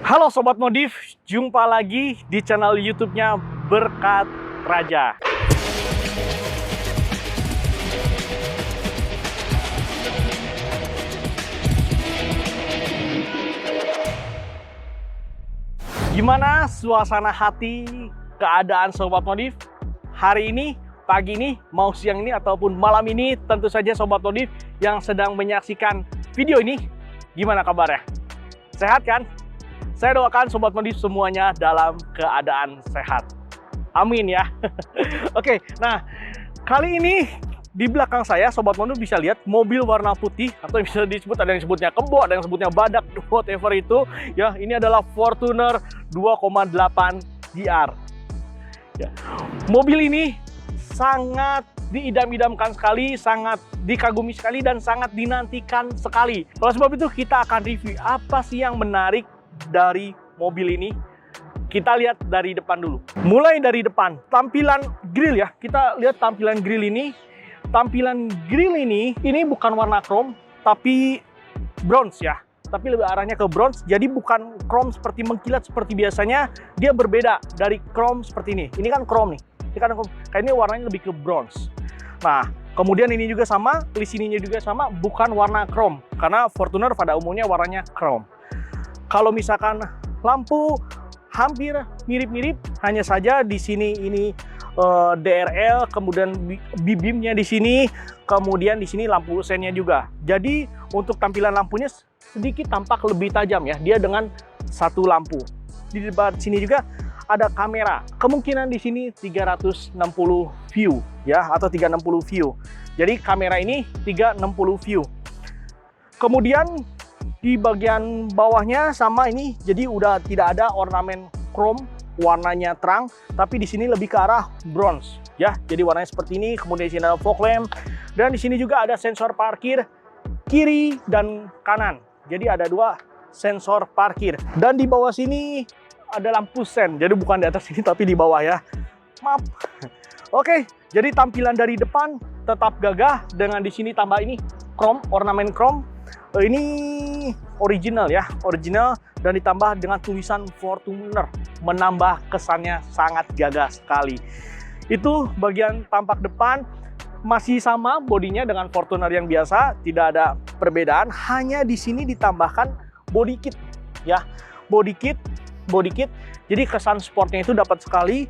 Halo Sobat Modif, jumpa lagi di channel YouTube-nya Berkat Raja. Gimana suasana hati, keadaan Sobat Modif hari ini, pagi ini, mau siang ini, ataupun malam ini? Tentu saja Sobat Modif yang sedang menyaksikan video ini, gimana kabarnya? Sehat kan? Saya doakan Sobat Modif semuanya dalam keadaan sehat. Amin ya. Oke, nah kali ini di belakang saya Sobat Modif bisa lihat mobil warna putih, atau bisa disebut, ada yang sebutnya kebo, ada yang sebutnya badak, whatever itu. Ya, ini adalah Fortuner 2,8 GR. Ya. Mobil ini sangat diidam-idamkan sekali, sangat dikagumi sekali, dan sangat dinantikan sekali. Oleh sebab itu kita akan review apa sih yang menarik dari mobil ini. Kita lihat dari depan dulu. Mulai dari depan, tampilan grill ya. Kita lihat tampilan grill ini. Tampilan grill ini bukan warna chrome, tapi bronze ya. Tapi lebih arahnya ke bronze. Jadi bukan chrome seperti mengkilat seperti biasanya. Dia berbeda dari chrome seperti ini. Ini kan chrome nih. Ini kan kayaknya warnanya lebih ke bronze. Nah, kemudian ini juga sama, di sininya juga sama, bukan warna chrome. Karena Fortuner pada umumnya warnanya chrome. Kalau misalkan lampu hampir mirip-mirip, hanya saja di sini ini DRL, kemudian bibimnya di sini, kemudian di sini lampu sennya juga. Jadi untuk tampilan lampunya sedikit tampak lebih tajam ya, dia dengan satu lampu. Di depan sini juga ada kamera. Kemungkinan di sini 360 view ya, atau 360 view. Jadi kamera ini 360 view. Kemudian di bagian bawahnya sama ini, jadi udah tidak ada ornamen chrome, warnanya terang, tapi di sini lebih ke arah bronze ya. Jadi warnanya seperti ini. Kemudian di sini ada fog lamp, dan di sini juga ada sensor parkir kiri dan kanan. Jadi ada dua sensor parkir. Dan di bawah sini ada lampu sen. Jadi bukan di atas sini tapi di bawah ya. Maaf. Oke, jadi tampilan dari depan tetap gagah dengan di sini tambah ini chrome, ornamen chrome. Ini original ya, original, dan ditambah dengan tulisan Fortuner, menambah kesannya sangat gagah sekali. Itu bagian tampak depan, masih sama bodinya dengan Fortuner yang biasa, tidak ada perbedaan. Hanya di sini ditambahkan body kit ya, body kit. Jadi kesan sportnya itu dapat sekali.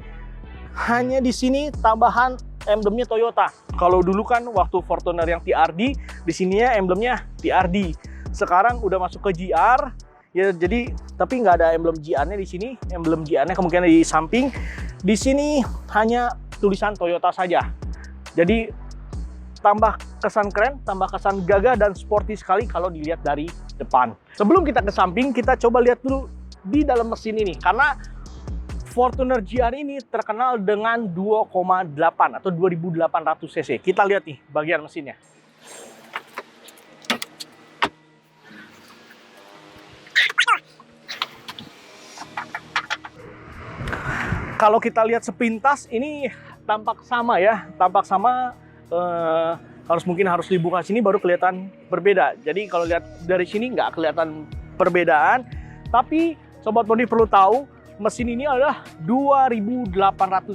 Hanya di sini tambahan emblemnya Toyota. Kalau dulu kan waktu Fortuner yang TRD, di sininya emblemnya TRD. Sekarang udah masuk ke GR ya, jadi tapi nggak ada emblem GR-nya di sini. Emblem GR-nya kemungkinan di samping. Di sini hanya tulisan Toyota saja. Jadi tambah kesan keren, tambah kesan gagah dan sporty sekali kalau dilihat dari depan. Sebelum kita ke samping, kita coba lihat dulu di dalam mesin ini, karena Fortuner GR ini terkenal dengan 2,8 atau 2800 cc. Kita lihat nih bagian mesinnya. Kalau kita lihat sepintas ini tampak sama ya, tampak sama. Mungkin harus dibuka sini baru kelihatan berbeda. Jadi kalau lihat dari sini nggak kelihatan perbedaan. Tapi Sobat Modif perlu tahu, mesin ini adalah 2800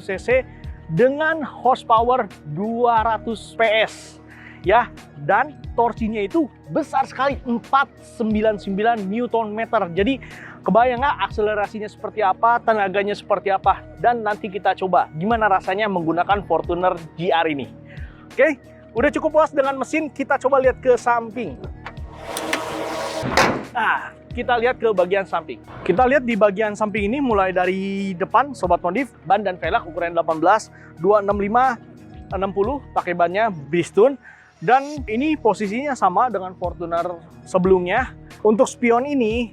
cc dengan horsepower 200 PS ya, dan torsinya itu besar sekali, 499 Nm. Jadi kebayang nggak akselerasinya seperti apa, tenaganya seperti apa, dan nanti kita coba gimana rasanya menggunakan Fortuner GR ini. Oke, udah cukup puas dengan mesin, kita coba lihat ke samping. Nah, kita lihat ke bagian samping. Kita lihat di bagian samping ini, mulai dari depan Sobat Modif, ban dan velg ukuran 18 265 60, pakai bannya Bridgestone, dan ini posisinya sama dengan Fortuner sebelumnya. Untuk spion ini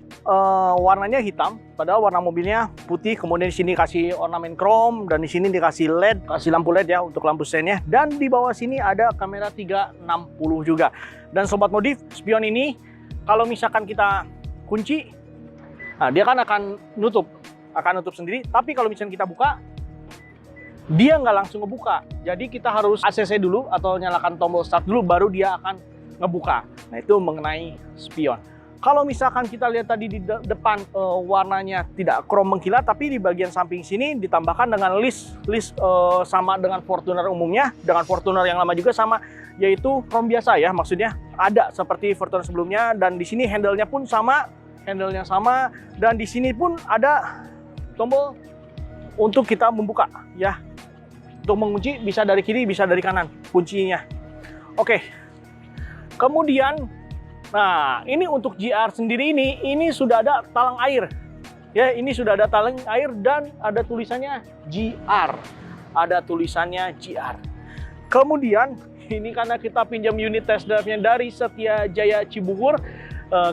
warnanya hitam, padahal warna mobilnya putih. Kemudian di sini kasih ornamen chrome, dan di sini dikasih LED, kasih lampu LED ya untuk lampu sennya. Dan di bawah sini ada kamera 360 juga. Dan Sobat Modif, spion ini kalau misalkan kita kunci, nah dia kan akan nutup sendiri. Tapi kalau misalnya kita buka, dia nggak langsung ngebuka. Jadi kita harus ACC dulu atau nyalakan tombol start dulu, baru dia akan ngebuka. Nah itu mengenai spion. Kalau misalkan kita lihat tadi di depan warnanya tidak krom mengkilat, tapi di bagian samping sini ditambahkan dengan list sama dengan Fortuner umumnya, dengan Fortuner yang lama juga sama, yaitu krom biasa ya, maksudnya ada seperti Fortuner sebelumnya. Dan di sini handle-nya pun sama, dan di sini pun ada tombol untuk kita membuka ya. Untuk mengunci bisa dari kiri, bisa dari kanan kuncinya. Oke. Kemudian, nah ini untuk GR sendiri ini sudah ada talang air. Ya, ini sudah ada talang air dan ada tulisannya GR. Ada tulisannya GR. Kemudian, ini karena kita pinjam unit test drive-nya dari Setia Jaya Cibubur,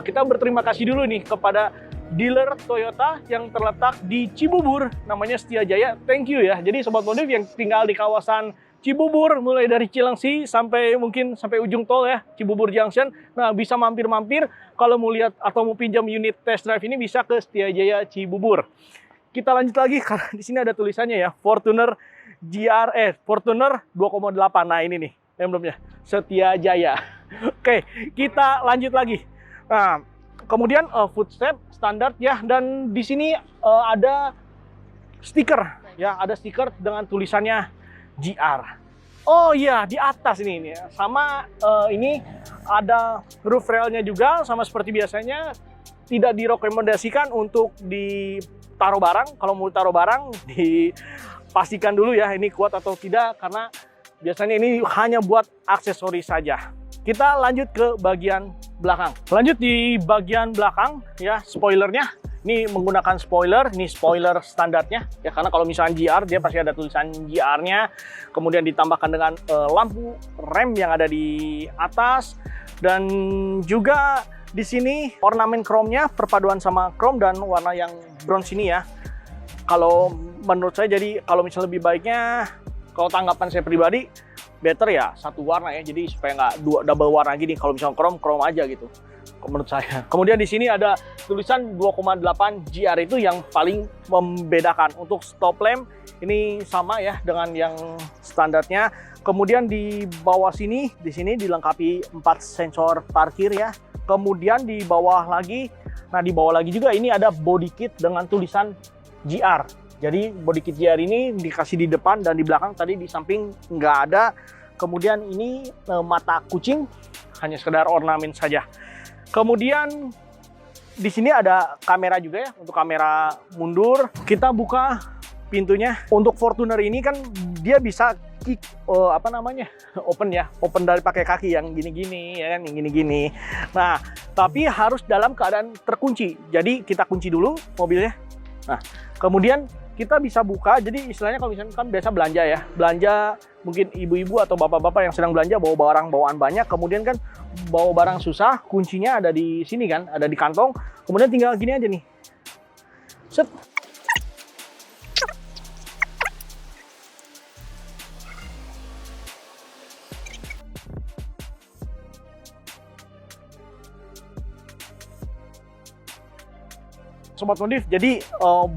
kita berterima kasih dulu nih kepada dealer Toyota yang terletak di Cibubur, namanya Setia Jaya. Thank you ya. Jadi Sobat Modif yang tinggal di kawasan Cibubur, mulai dari Cilengsi sampai mungkin sampai ujung tol ya, Cibubur Junction. Nah, bisa mampir-mampir kalau mau lihat atau mau pinjam unit test drive ini bisa ke Setia Jaya Cibubur. Kita lanjut lagi karena di sini ada tulisannya ya, Fortuner GR, Fortuner 2,8. Nah, ini nih emblemnya, Setia Jaya. Oke, kita lanjut lagi. Nah, kemudian footstep standar ya, dan di sini ada stiker ya, ada stiker dengan tulisannya GR. Oh iya, di atas ini sama ini ada roof railnya juga, sama seperti biasanya tidak direkomendasikan untuk ditaruh barang. Kalau mau taruh barang dipastikan dulu ya ini kuat atau tidak, karena biasanya ini hanya buat aksesoris saja. Kita lanjut ke bagian belakang. Lanjut di bagian belakang ya, spoilernya. Ini menggunakan spoiler, ini spoiler standarnya ya, karena kalau misalnya GR dia pasti ada tulisan GR-nya. Kemudian ditambahkan dengan lampu rem yang ada di atas, dan juga di sini ornamen chrome-nya perpaduan sama chrome dan warna yang bronze ini ya. Kalau menurut saya, jadi kalau misalnya lebih baiknya, kalau tanggapan saya pribadi, better ya satu warna ya, jadi supaya nggak double warna gini. Kalau misalnya chrome aja gitu menurut saya. Kemudian di sini ada tulisan 2,8 GR, itu yang paling membedakan. Untuk stop lamp ini sama ya dengan yang standarnya. Kemudian di bawah sini, di sini dilengkapi 4 sensor parkir ya. Kemudian di bawah lagi, nah di bawah lagi juga ini ada body kit dengan tulisan GR. Jadi body kit GR ini dikasih di depan dan di belakang, tadi di samping nggak ada. Kemudian ini mata kucing, hanya sekedar ornamen saja. Kemudian di sini ada kamera juga ya, untuk kamera mundur. Kita buka pintunya. Untuk Fortuner ini kan dia bisa kick, open ya, open dari pakai kaki yang gini-gini ya kan, yang gini-gini. Nah, tapi harus dalam keadaan terkunci. Jadi kita kunci dulu mobilnya. Nah, kemudian kita bisa buka. Jadi istilahnya kalau misalnya kan biasa belanja ya, belanja mungkin ibu-ibu atau bapak-bapak yang sedang belanja bawa barang bawaan banyak, kemudian kan bawa barang susah, kuncinya ada di sini kan, ada di kantong. Kemudian tinggal gini aja nih, set. Sobat Modif, jadi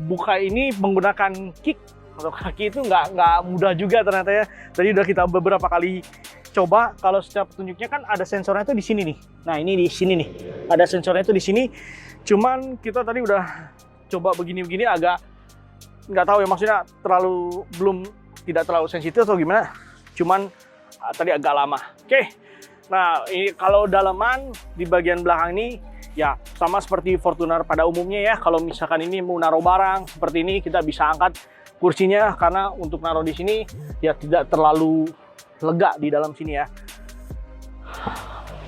buka ini menggunakan kick atau kaki itu nggak mudah juga ternyata ya. Tadi udah kita beberapa kali coba. Kalau secara petunjuknya kan ada sensornya itu di sini nih. Nah ini di sini nih, ada sensornya itu di sini. Cuman kita tadi udah coba begini-begini, agak nggak tahu ya, maksudnya tidak terlalu sensitif atau gimana. Cuman tadi agak lama. Oke, nah ini kalau dalaman di bagian belakang ini ya sama seperti Fortuner pada umumnya ya. Kalau misalkan ini mau naruh barang seperti ini, kita bisa angkat kursinya, karena untuk naruh di sini ya tidak terlalu lega di dalam sini ya.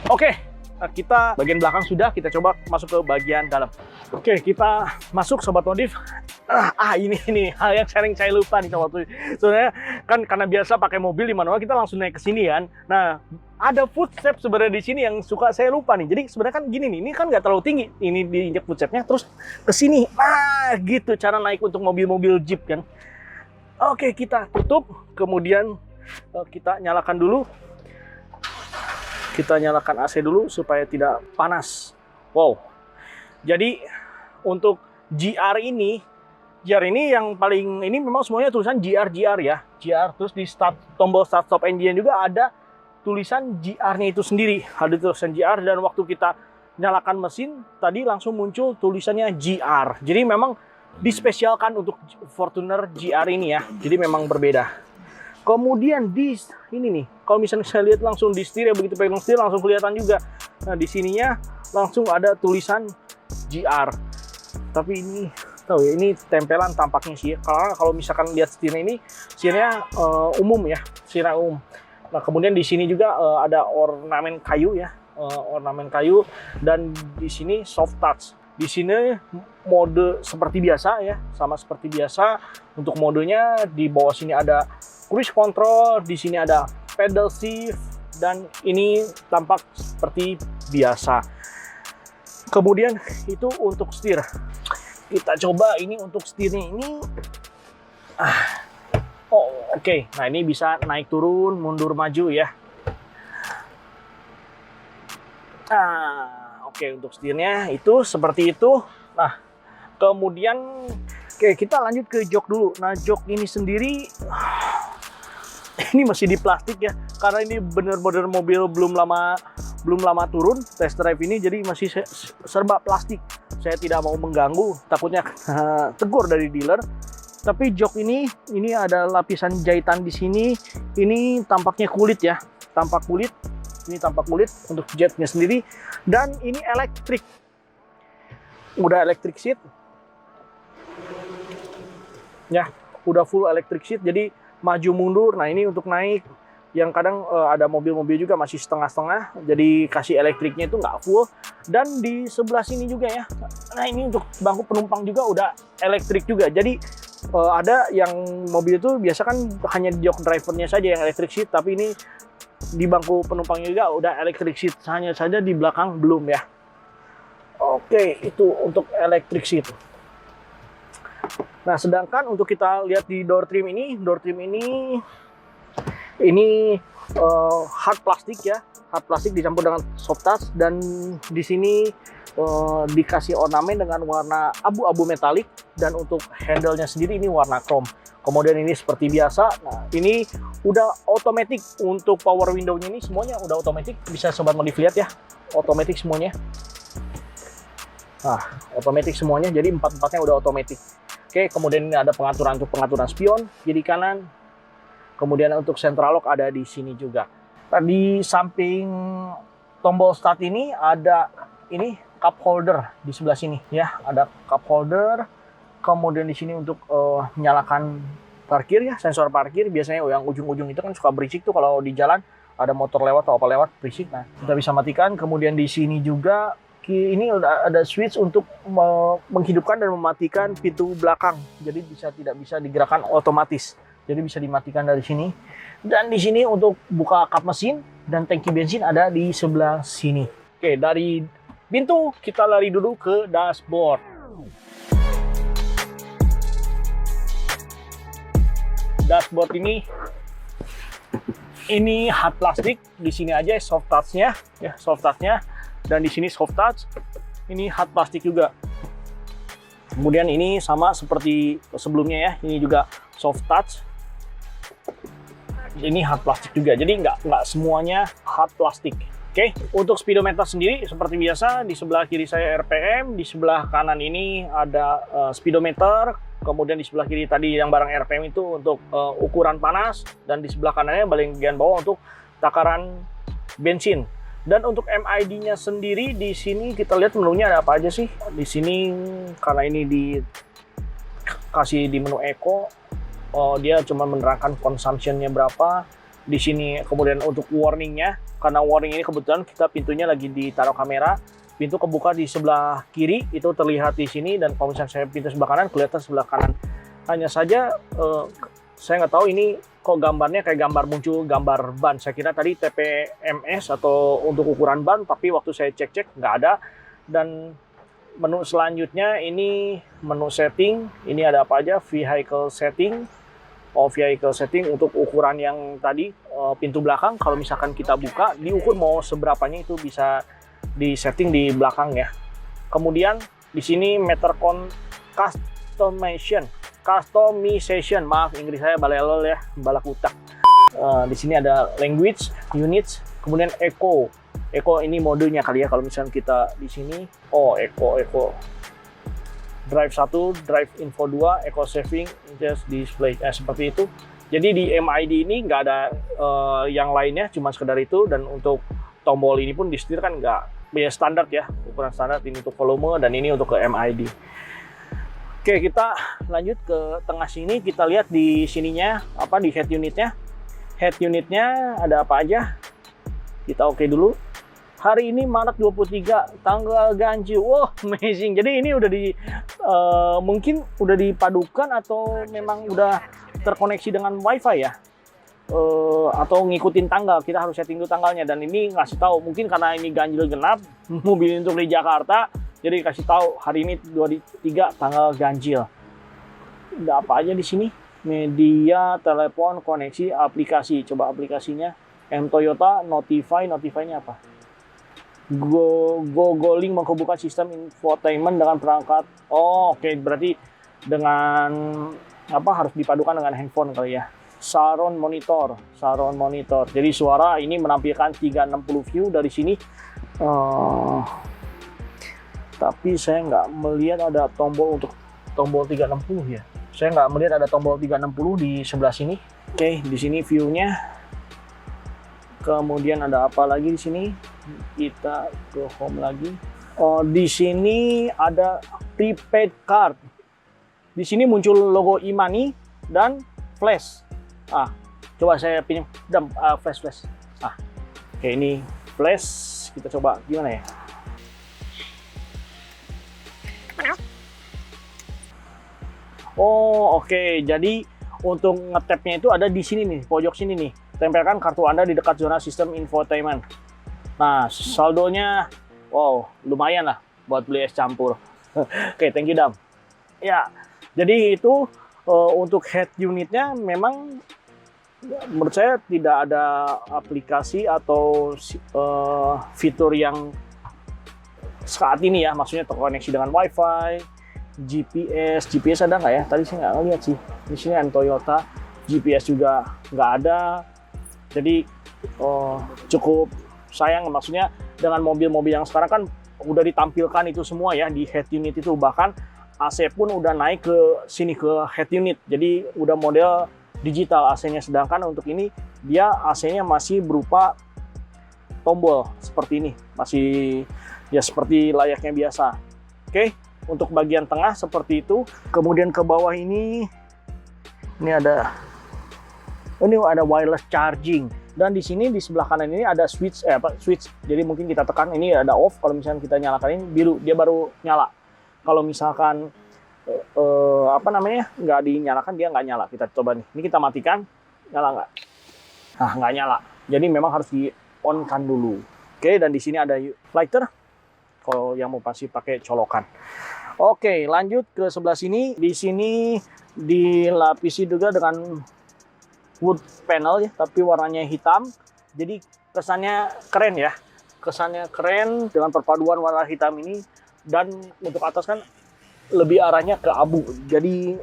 Oke, kita bagian belakang sudah, kita coba masuk ke bagian dalam. Oke, kita masuk Sobat Modif. Ini hal yang sering saya lupa nih Sobat Modif. Sebenarnya kan karena biasa pakai mobil di manual, kita langsung naik ke sini kan. Nah, ada footstep sebenarnya di sini yang suka saya lupa nih. Jadi sebenarnya kan gini nih, ini kan nggak terlalu tinggi. Ini diinjak footstepnya terus ke sini. Nah, gitu cara naik untuk mobil-mobil Jeep kan. Oke, kita tutup. Kemudian kita nyalakan dulu. Kita nyalakan AC dulu supaya tidak panas. Wow. Jadi untuk GR ini yang paling ini memang semuanya tulisan GR ya. GR, terus di tombol start stop engine juga ada tulisan GR-nya itu sendiri. Ada tulisan GR, dan waktu kita nyalakan mesin, tadi langsung muncul tulisannya GR. Jadi memang dispesialkan untuk Fortuner GR ini ya. Jadi memang berbeda. Kemudian di ini nih, kalau misalnya saya lihat langsung di setir ya, begitu pegang setir langsung kelihatan juga. Nah, di sininya langsung ada tulisan GR. Tapi ini tahu ya, ini tempelan tampaknya sih. Karena kalau misalkan lihat setirnya ini, setirnya umum ya, setirnya umum. Nah, kemudian di sini juga ada ornamen kayu ya, ornamen kayu, dan di sini soft touch. Di sini mode seperti biasa ya, sama seperti biasa. Untuk modenya di bawah sini ada cruise control, di sini ada pedal shift, dan ini tampak seperti biasa. Kemudian itu untuk setir. Kita coba ini untuk setirnya ini. Oke. Nah, ini bisa naik turun, mundur maju ya. Oke, untuk setirnya itu seperti itu. Nah, kemudian kita lanjut ke jok dulu. Nah, jok ini sendiri ini masih di plastik ya, karena ini bener-bener mobil belum lama turun test drive ini, jadi masih serba plastik. Saya tidak mau mengganggu, takutnya tegur dari dealer. Tapi jok ini ada lapisan jahitan di sini. Ini tampaknya kulit ya, tampak kulit. Ini tampak kulit untuk jetnya sendiri, dan ini elektrik. Udah electric seat. Ya, udah full electric seat, jadi maju mundur. Nah, ini untuk naik, yang kadang ada mobil-mobil juga masih setengah-setengah, jadi kasih elektriknya itu nggak full. Dan di sebelah sini juga ya, nah ini untuk bangku penumpang juga udah elektrik juga. Jadi ada yang mobil itu biasa kan hanya jok drivernya saja yang electric seat, tapi ini di bangku penumpangnya juga udah electric seat, hanya saja di belakang belum ya. Oke, itu untuk electric seat. Nah, sedangkan untuk kita lihat di door trim ini hard plastik ya, hard plastik dicampur dengan soft touch, dan di sini dikasih ornamen dengan warna abu-abu metalik, dan untuk handle-nya sendiri ini warna chrome. Kemudian ini seperti biasa. Nah, ini udah otomatis. Untuk power window-nya ini semuanya udah otomatis, bisa sobat modif lihat ya, otomatis semuanya. Nah, otomatis semuanya, jadi empat-empatnya udah otomatis. Oke, kemudian ini ada pengaturan untuk pengaturan spion kiri kanan. Kemudian untuk central lock ada di sini juga. Di samping tombol start ini ada ini cup holder di sebelah sini ya, ada cup holder. Kemudian di sini untuk menyalakan parkir ya, sensor parkir. Biasanya yang ujung-ujung itu kan suka berisik tuh kalau di jalan ada motor lewat atau apa lewat, berisik. Nah, kita bisa matikan. Kemudian di sini juga ini udah ada switch untuk menghidupkan dan mematikan pintu belakang. Jadi tidak bisa digerakkan otomatis. Jadi bisa dimatikan dari sini. Dan di sini untuk buka kap mesin dan tangki bensin ada di sebelah sini. Oke, dari pintu kita lari dulu ke dashboard. Dashboard ini hard plastik. Di sini aja soft touch-nya ya, soft touch-nya. Dan di sini soft touch, ini hard plastik juga. Kemudian ini sama seperti sebelumnya ya, ini juga soft touch. Ini hard plastik juga, jadi nggak semuanya hard plastik. Oke, untuk speedometer sendiri seperti biasa, di sebelah kiri saya RPM, di sebelah kanan ini ada speedometer. Kemudian di sebelah kiri tadi yang barang RPM itu untuk ukuran panas, dan di sebelah kanannya bagian bawah untuk takaran bensin. Dan untuk MID-nya sendiri di sini kita lihat menunya ada apa aja sih. Di sini karena ini dikasih di menu Eco, dia cuma menerangkan consumption-nya berapa. Di sini kemudian untuk warning-nya, karena warning ini kebetulan kita pintunya lagi ditaruh kamera. Pintu kebuka di sebelah kiri itu terlihat di sini, dan kalau misalnya saya pintu sebelah kanan kelihatan sebelah kanan. Hanya saja saya nggak tahu ini kok gambarnya kayak muncul gambar ban. Saya kira tadi TPMS atau untuk ukuran ban, tapi waktu saya cek nggak ada. Dan menu selanjutnya ini menu setting. Ini ada apa aja? Vehicle setting. Vehicle setting untuk ukuran yang tadi pintu belakang. Kalau misalkan kita buka, diukur mau seberapanya itu bisa di setting di belakang ya. Kemudian di sini meter customization, maaf Inggris saya balelol ya, balak utak. Di sini ada language, units, kemudian eco. Eco ini modenya kali ya, kalau misalnya kita di sini, oh Eco drive 1, drive info 2, eco saving, just display, seperti itu. Jadi di MID ini nggak ada yang lainnya, cuma sekedar itu. Dan untuk tombol ini pun disetirkan nggak ya, standar ya, ukuran standar. Ini untuk volume dan ini untuk ke MID. Oke, kita lanjut ke tengah sini. Kita lihat di sininya apa, di head unitnya. Head unitnya ada apa aja? Kita oke dulu. Hari ini Maret 23, tanggal ganjil. Wah, amazing. Jadi ini udah mungkin udah dipadukan atau memang udah terkoneksi dengan WiFi ya, atau ngikutin tanggal. Kita harus setting dulu tanggalnya. Dan ini ngasih tahu, mungkin karena ini ganjil genap, mobil untuk di Jakarta, jadi kasih tahu hari ini 23 tanggal ganjil. Ada apa aja di sini? Media, telepon, koneksi, aplikasi. Coba aplikasinya. M Toyota, Notify-nya apa? Googling menghubungkan sistem infotainment dengan perangkat. Oh, oke. Berarti dengan apa, harus dipadukan dengan handphone kali ya. Surround monitor. Jadi suara ini menampilkan 360 view dari sini. Tapi saya nggak melihat ada tombol untuk tombol 360 ya. Saya nggak melihat ada tombol 360 di sebelah sini. Oke, di sini view-nya. Kemudian ada apa lagi di sini? Kita ke home lagi. Oh, di sini ada prepaid card. Di sini muncul logo e-money dan flash. Coba saya pinjam flash. Oke, ini flash. Kita coba gimana ya? Oh, oke. Jadi untuk ngetapnya itu ada di sini nih, pojok sini nih. Tempelkan kartu Anda di dekat zona sistem infotainment. Nah, saldonya, wow, lumayan lah buat beli es campur. Oke, thank you, Dam. Ya, jadi itu untuk head unitnya memang menurut saya tidak ada aplikasi atau fitur yang saat ini ya, maksudnya terkoneksi dengan WiFi, GPS ada nggak ya? Tadi saya nggak lihat sih. Di sini ada Toyota, GPS juga nggak ada. Jadi cukup sayang, maksudnya dengan mobil-mobil yang sekarang kan udah ditampilkan itu semua ya di head unit itu. Bahkan AC pun udah naik ke sini ke head unit. Jadi udah model digital AC-nya. Sedangkan untuk ini dia AC-nya masih berupa tombol seperti ini. Masih ya seperti layaknya biasa. Oke, untuk bagian tengah seperti itu. Kemudian ke bawah ini ada wireless charging. Dan di sini di sebelah kanan ini ada switch. Jadi mungkin kita tekan ini ada off. Kalau misalnya kita nyalakan ini biru, dia baru nyala. Kalau misalkan nggak dinyalakan, dia nggak nyala. Kita coba nih. Ini kita matikan, nyala nggak? Nah, nggak nyala. Jadi memang harus di on kan dulu. Oke, dan di sini ada lighter. Kalau yang mau pasti pakai colokan. Oke, lanjut ke sebelah sini. Di sini dilapisi juga dengan wood panel ya, tapi warnanya hitam. Jadi kesannya keren ya. Kesannya keren dengan perpaduan warna hitam ini. Dan untuk atas kan lebih arahnya ke abu. Jadi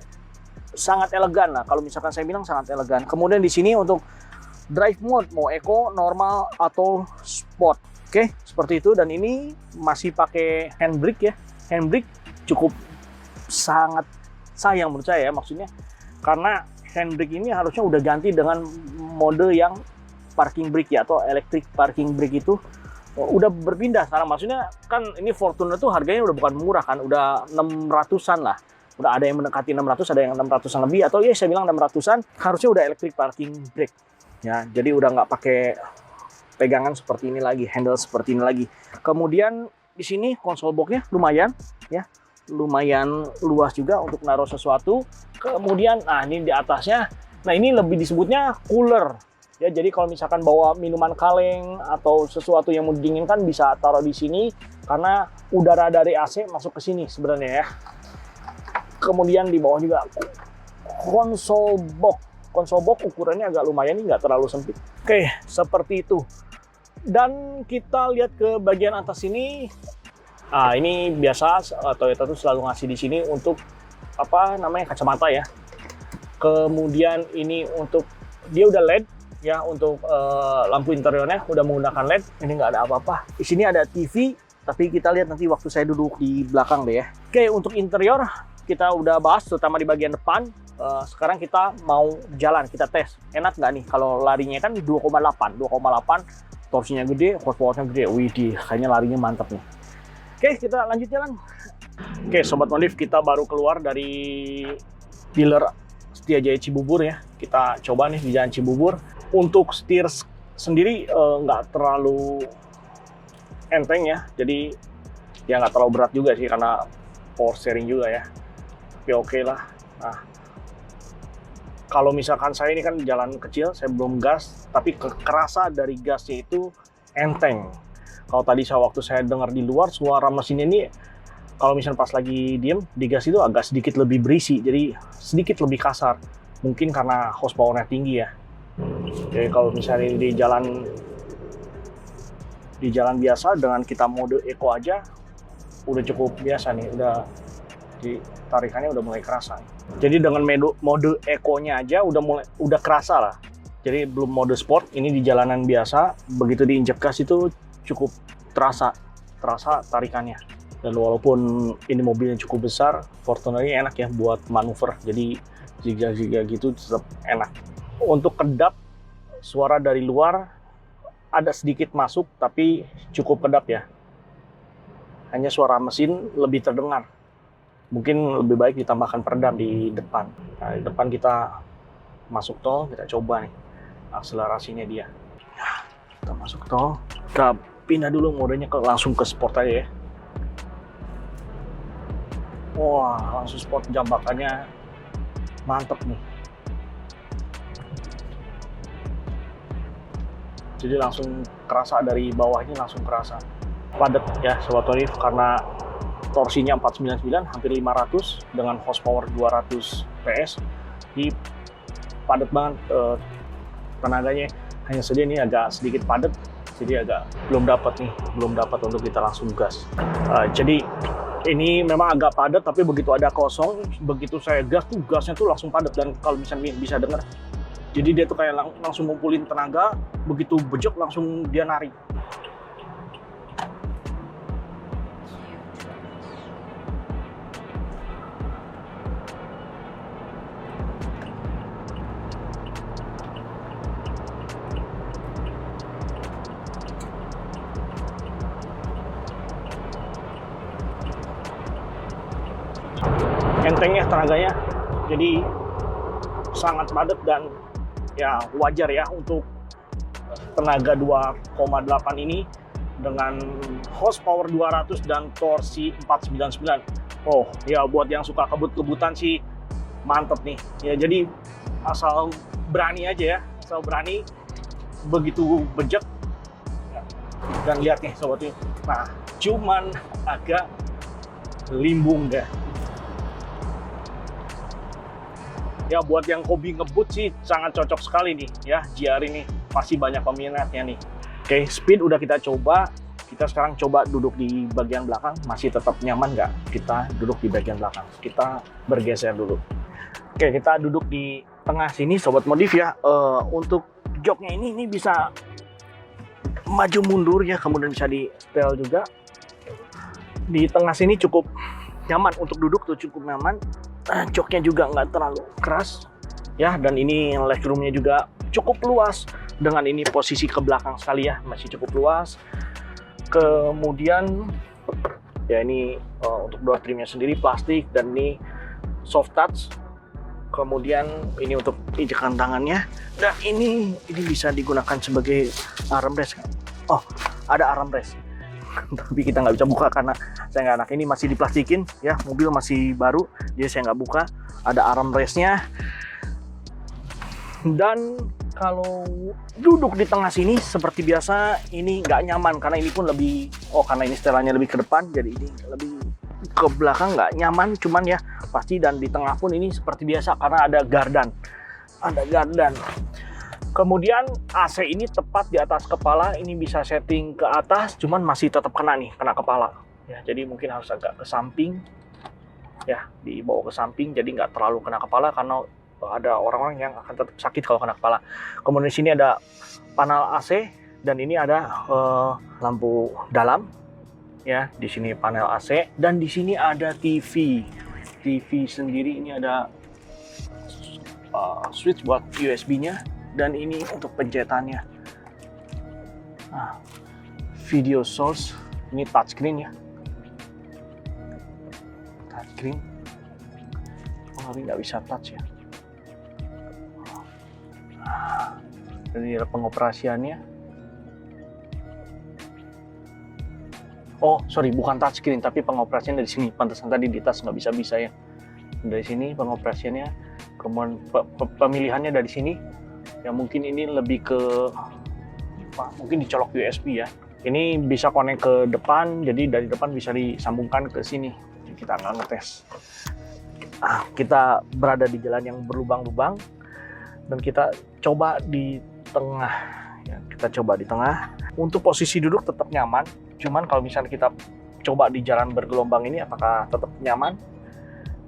sangat elegan lah. Kalau misalkan saya bilang sangat elegan. Kemudian di sini untuk drive mode, mau eco, normal, atau sport. Oke, seperti itu. Dan ini masih pakai handbrake ya. Handbrake cukup sangat sayang menurut saya ya, maksudnya. Karena handbrake ini harusnya udah ganti dengan mode yang parking brake ya, atau electric parking brake itu udah berpindah sekarang. Maksudnya kan ini Fortuner tuh harganya udah bukan murah kan, udah 600-an lah. Udah ada yang mendekati 600, ada yang 600-an lebih, atau ya saya bilang 600-an, harusnya udah electric parking brake. Ya, jadi udah nggak pakai pegangan seperti ini lagi, handle seperti ini lagi. Kemudian di sini konsol boxnya lumayan ya, lumayan luas juga untuk naruh sesuatu. Kemudian ini di atasnya, nah ini lebih disebutnya cooler ya. Jadi kalau misalkan bawa minuman kaleng atau sesuatu yang mau didinginkan bisa taruh di sini, karena udara dari AC masuk ke sini sebenarnya ya. Kemudian di bawah juga konsol box. Konsol box ukurannya agak lumayan, ini nggak terlalu sempit. Oke, seperti itu. Dan kita lihat ke bagian atas ini. Ini biasa Toyota tuh selalu ngasih di sini untuk kacamata ya. Kemudian ini untuk dia udah LED, ya untuk lampu interiornya udah menggunakan LED. Ini nggak ada apa-apa. Di sini ada TV, tapi kita lihat nanti waktu saya duduk di belakang deh ya. Oke, untuk interior kita udah bahas, terutama di bagian depan. Sekarang kita mau jalan, kita tes. Enak nggak nih kalau larinya kan 2,8, torsinya gede, horsepower-nya gede. Widih, kayaknya larinya mantap nih. Oke, kita lanjut jalan. Oke, Sobat Modif, kita baru keluar dari dealer Setiajaya Cibubur ya. Kita coba nih di Jalan Cibubur. Untuk setir sendiri nggak terlalu enteng ya. Jadi ya nggak terlalu berat juga sih karena power steering juga ya. Tapi oke lah. Nah, kalau misalkan saya ini kan jalan kecil, saya belum gas, tapi kerasa dari gasnya itu enteng. Kalau tadi waktu saya dengar di luar suara mesin ini, kalau misalnya pas lagi diem di gas itu agak sedikit lebih berisi, jadi sedikit lebih kasar. Mungkin karena horsepower-nya tinggi ya. Jadi kalau misalnya di jalan biasa dengan kita mode eco aja udah cukup biasa nih, tarikannya udah mulai kerasa. Jadi dengan mode eco-nya aja udah kerasa lah. Jadi belum mode sport, ini di jalanan biasa begitu diinjek gas itu cukup terasa tarikannya. Dan walaupun ini mobilnya cukup besar, Fortuner ini enak ya buat manuver. Jadi zigzag gitu tetap enak. Untuk kedap, suara dari luar ada sedikit masuk, tapi cukup kedap ya. Hanya suara mesin lebih terdengar. Mungkin lebih baik ditambahkan peredam di depan. Nah, di depan kita masuk tol, kita coba nih akselerasinya dia. Kita masuk tol, kita pindah dulu modenya langsung ke sport aja ya. Wah, langsung sport, jambakannya mantep nih. Jadi langsung kerasa dari bawahnya, langsung kerasa padat ya Sobat Modif, karena torsinya 499 hampir 500 dengan horsepower 200 PS. Jadi padat banget tenaganya. Hanya saja ini agak sedikit padat, jadi agak belum dapat untuk kita langsung gas. Jadi ini memang agak padat, tapi begitu ada kosong, begitu saya gas tuh gasnya tuh langsung padat. Dan kalau misalnya bisa dengar, jadi dia tuh kayak langsung ngumpulin tenaga, begitu bejek langsung dia narik. Entengnya tenaganya, jadi sangat padat dan ya wajar ya untuk tenaga 2,8 ini dengan horsepower 200 dan torsi 499. Oh ya, buat yang suka kebut-kebutan sih mantep nih ya. Jadi asal berani aja ya, asal berani begitu bejek ya. Dan lihat nih Sobat nih, nah cuman agak limbung deh. Ya buat yang hobi ngebut sih sangat cocok sekali nih ya, GR ini pasti banyak peminatnya nih. Oke, speed udah kita coba, kita sekarang coba duduk di bagian belakang. Masih tetap nyaman nggak kita duduk di bagian belakang? Kita bergeser dulu. Oke, kita duduk di tengah sini Sobat Modif ya. Untuk joknya ini bisa maju mundur ya, kemudian bisa di setel juga. Di tengah sini cukup nyaman untuk duduk tuh, cukup nyaman. Joknya juga nggak terlalu keras ya, dan ini legroomnya juga cukup luas. Dengan ini posisi ke belakang sekali ya, masih cukup luas. Kemudian ya ini untuk door trimnya sendiri plastik dan ini soft touch. Kemudian ini untuk injekan tangannya, dan ini bisa digunakan sebagai armrest. Oh, ada armrest. Tapi kita nggak bisa buka karena saya nggak enak, ini masih diplastikin ya, mobil masih baru, jadi saya nggak buka. Ada armrestnya. Dan kalau duduk di tengah sini seperti biasa ini nggak nyaman karena ini pun lebih, karena ini setelannya lebih ke depan, jadi ini lebih ke belakang nggak nyaman. Cuman ya pasti, dan di tengah pun ini seperti biasa karena ada gardan. Kemudian AC ini tepat di atas kepala, ini bisa setting ke atas, cuman masih tetap kena kepala. Ya, jadi mungkin harus agak ke samping, ya dibawa ke samping, jadi nggak terlalu kena kepala karena ada orang-orang yang akan tetap sakit kalau kena kepala. Kemudian di sini ada panel AC dan ini ada lampu dalam ya. Di sini panel AC dan di sini ada TV sendiri. Ini ada switch buat USB-nya dan ini untuk pencetannya. Nah, video source ini touchscreen ya. Touchscreen. Tapi nggak bisa touch ya. Jadi pengoperasiannya. Oh, sorry, bukan touchscreen, tapi pengoperasian dari sini. Pantesan tadi di tas nggak bisa ya. Dari sini pengoperasiannya, kemudian pemilihannya dari sini. Ya mungkin ini lebih ke mungkin dicolok USB ya. Ini bisa connect ke depan, jadi dari depan bisa disambungkan ke sini. Jadi kita nggak ngetes. Kita berada di jalan yang berlubang-lubang dan kita coba di tengah ya, kita coba di tengah. Untuk posisi duduk tetap nyaman, cuman kalau misalnya kita coba di jalan bergelombang ini apakah tetap nyaman?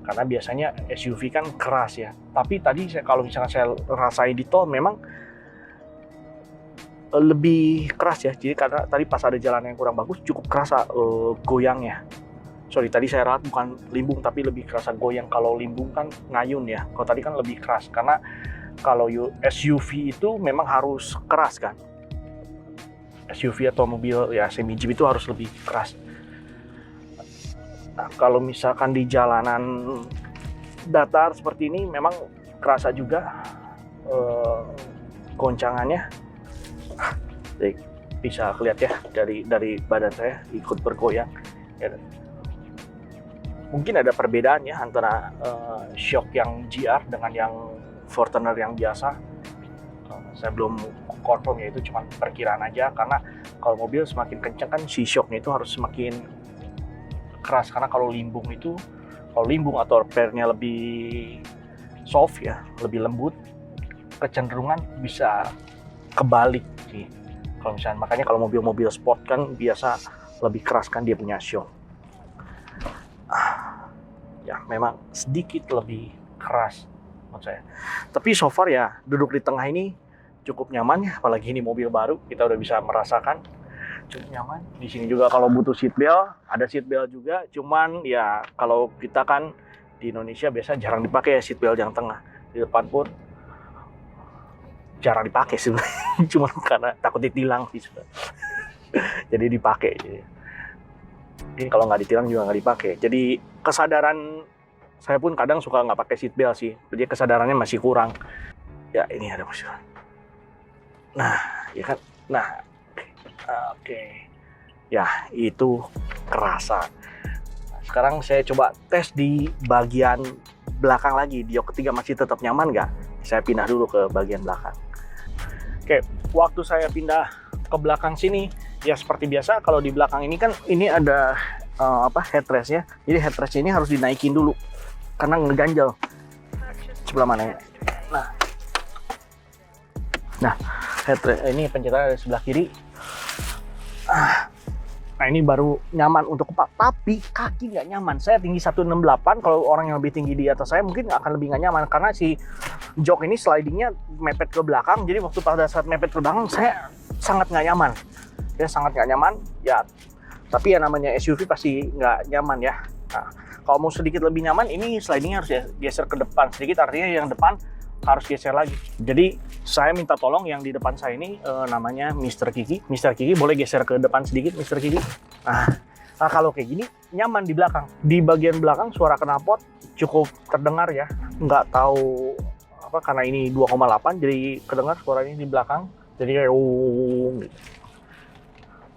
Karena biasanya SUV kan keras ya, tapi tadi kalau misalnya saya rasain di tol memang lebih keras ya. Jadi karena tadi pas ada jalan yang kurang bagus cukup kerasa goyangnya. Sorry, tadi saya ralat bukan limbung, tapi lebih kerasa goyang. Kalau limbung kan ngayun ya. Kalau tadi kan lebih keras, karena kalau SUV itu memang harus keras kan. SUV atau mobil ya semi jeep itu harus lebih keras. Nah, kalau misalkan di jalanan datar seperti ini, memang kerasa juga goncangannya. Jadi, bisa kelihatan ya dari badan saya ikut bergoyang. Ya. Mungkin ada perbedaan ya antara shock yang GR dengan yang Fortuner yang biasa. Saya belum confirm ya, itu cuma perkiraan aja, karena kalau mobil semakin kencang kan si shocknya itu harus semakin keras, karena kalau limbung atau repairnya lebih soft ya, lebih lembut, kecenderungan bisa kebalik sih. Kalau misalnya, makanya kalau mobil-mobil sport kan biasa lebih keras kan dia punya shock. Ya memang sedikit lebih keras menurut saya. Tapi so far ya duduk di tengah ini cukup nyaman ya, apalagi ini mobil baru, kita udah bisa merasakan cukup nyaman. Di sini juga kalau butuh seat belt, ada seat belt juga. Cuman ya kalau kita kan di Indonesia biasa jarang dipakai ya seat belt yang tengah. Di depan pun jarang dipakai sebenarnya. Cuma karena takut ditilang sih sebenarnya. Jadi dipakai. Ini kalau nggak ditilang juga nggak dipakai. Jadi kesadaran saya pun kadang suka nggak pakai seat belt sih. Jadi kesadarannya masih kurang. Ya ini ada musuh. Nah, ya kan. Nah, oke. Ya itu kerasa. Sekarang saya coba tes di bagian belakang lagi. Di jok ketiga masih tetap nyaman nggak? Saya pindah dulu ke bagian belakang. Oke, waktu saya pindah ke belakang sini, ya seperti biasa kalau di belakang ini kan ini ada headrest-nya. Jadi headrest ini harus dinaikin dulu karena ngeganjel. Sebelah mana ya? Nah, headrest ini pencetan dari sebelah kiri. Nah ini baru nyaman untuk kepala, tapi kaki nggak nyaman. Saya tinggi 168, kalau orang yang lebih tinggi di atas saya mungkin akan lebih nggak nyaman, karena si jok ini slidingnya mepet ke belakang. Jadi waktu pada saat mepet ke belakang saya sangat nggak nyaman. Ya sangat nggak nyaman. Ya tapi ya namanya SUV pasti nggak nyaman ya. Nah, kalau mau sedikit lebih nyaman, ini slidingnya harus geser ke depan sedikit, artinya yang depan harus geser lagi. Jadi saya minta tolong yang di depan saya ini namanya Mr. Kiki. Mr. Kiki boleh geser ke depan sedikit, Mr. Kiki. Nah kalau kayak gini nyaman di belakang. Di bagian belakang suara knalpot cukup terdengar ya. Nggak tahu apa, karena ini 2,8 jadi kedengar suaranya di belakang. Jadi kayak gitu.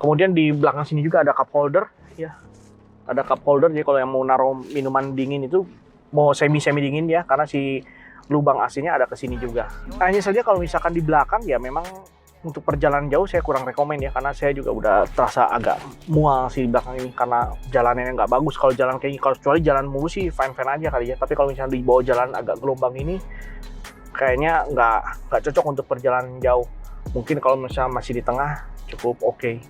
Kemudian di belakang sini juga ada cup holder ya. Ada cup holder, jadi kalau yang mau naruh minuman dingin itu mau semi dingin ya, karena si lubang AC-nya ada ke sini juga. Hanya saja kalau misalkan di belakang ya memang untuk perjalanan jauh saya kurang rekomen ya, karena saya juga udah terasa agak mual sih di belakang ini karena jalanannya nggak bagus. Kalau jalan kayak kalau kecuali jalan mulus sih fine aja kali ya. Tapi kalau misalnya di bawah jalan agak gelombang ini kayaknya nggak cocok untuk perjalanan jauh. Mungkin kalau misalnya masih di tengah cukup oke.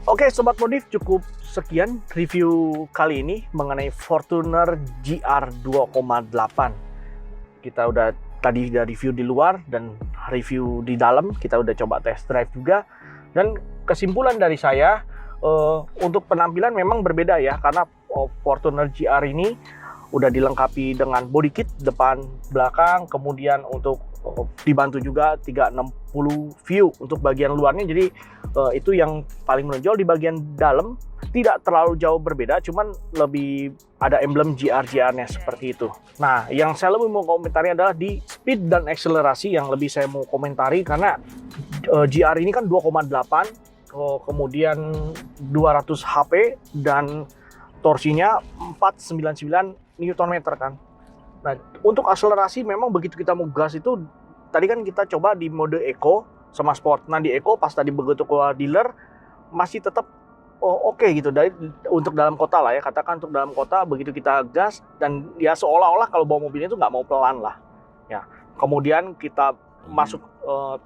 Oke Sobat Modif, cukup sekian review kali ini mengenai Fortuner GR 2,8. Kita udah tadi udah review di luar dan review di dalam, kita udah coba test drive juga. Dan kesimpulan dari saya, untuk penampilan memang berbeda ya, karena Fortuner GR ini udah dilengkapi dengan body kit depan belakang, kemudian untuk dibantu juga 360 view untuk bagian luarnya. Jadi itu yang paling menonjol. Di bagian dalam tidak terlalu jauh berbeda, cuman lebih ada emblem GR-nya seperti itu. Nah, yang saya lebih mau komentari adalah di speed dan akselerasi yang lebih saya mau komentari, karena GR ini kan 2,8, kemudian 200 HP dan torsinya 499 Nm kan. Nah, untuk akselerasi memang begitu kita mau gas itu, tadi kan kita coba di mode Eco sama Sport. Nah, di Eco pas tadi begitu keluar dealer masih tetap oke gitu. Untuk dalam kota lah ya, katakan untuk dalam kota begitu kita gas dan ya seolah-olah kalau bawa mobilnya itu nggak mau pelan lah. Ya, kemudian kita masuk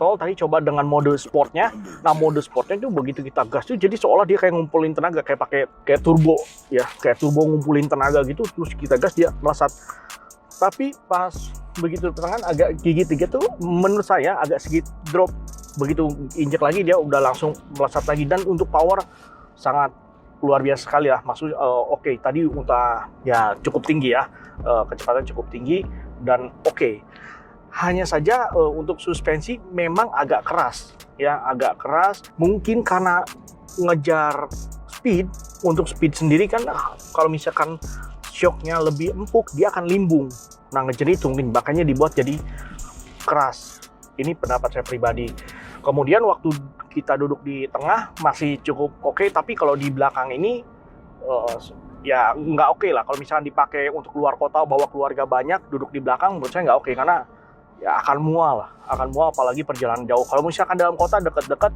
tol tadi coba dengan mode sportnya. Nah, mode sportnya itu begitu kita gas tuh jadi seolah dia kayak ngumpulin tenaga, kayak turbo ya, kayak turbo ngumpulin tenaga gitu, terus kita gas dia melesat. Tapi pas begitu tangan agak gigit tuh menurut saya agak sedikit drop, begitu injek lagi dia udah langsung melesat lagi. Dan untuk power sangat luar biasa sekali lah, maksud oke, tadi udah ya cukup tinggi ya, kecepatan cukup tinggi dan oke. Hanya saja untuk suspensi memang agak keras ya, agak keras. Mungkin karena ngejar speed, untuk speed sendiri kan kalau misalkan shocknya lebih empuk dia akan limbung. Nah, ngejar itu mungkin makanya dibuat jadi keras. Ini pendapat saya pribadi. Kemudian waktu kita duduk di tengah masih cukup oke, tapi kalau di belakang ini ya nggak oke lah. Kalau misalkan dipakai untuk keluar kota, bawa keluarga banyak, duduk di belakang menurut saya nggak oke, karena ya akan mual apalagi perjalanan jauh. Kalau misalkan dalam kota dekat-dekat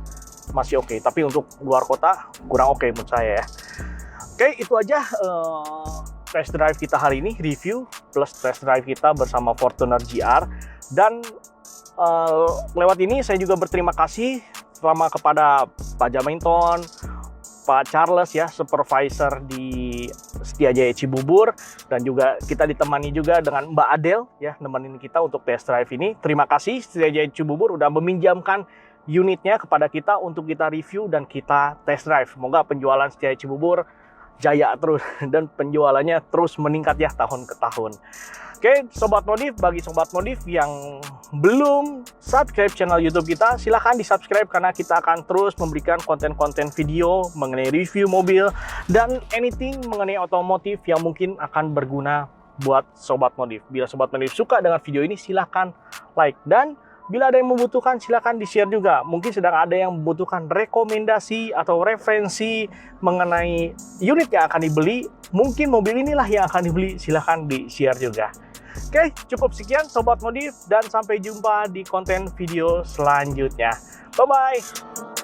masih oke, tapi untuk luar kota kurang oke menurut saya ya. Oke, itu aja test drive kita hari ini, review plus test drive kita bersama Fortuner GR. Dan lewat ini saya juga berterima kasih sama kepada Pak Jaminton, Pak Charles ya, supervisor di Setiajaya Cibubur, dan juga kita ditemani juga dengan Mbak Adel ya, nemenin kita untuk test drive ini. Terima kasih Setiajaya Cibubur udah meminjamkan unitnya kepada kita untuk kita review dan kita test drive. Semoga penjualan Setiajaya Cibubur jaya terus dan penjualannya terus meningkat ya tahun ke tahun. Oke, Sobat Modif, bagi Sobat Modif yang belum subscribe channel YouTube kita, silahkan di-subscribe karena kita akan terus memberikan konten-konten video mengenai review mobil dan anything mengenai otomotif yang mungkin akan berguna buat Sobat Modif. Bila Sobat Modif suka dengan video ini, silahkan like, dan bila ada yang membutuhkan silahkan di-share juga. Mungkin sedang ada yang membutuhkan rekomendasi atau referensi mengenai unit yang akan dibeli, mungkin mobil inilah yang akan dibeli, silahkan di-share juga. Oke, cukup sekian Sobat Modif dan sampai jumpa di konten video selanjutnya. Bye-bye!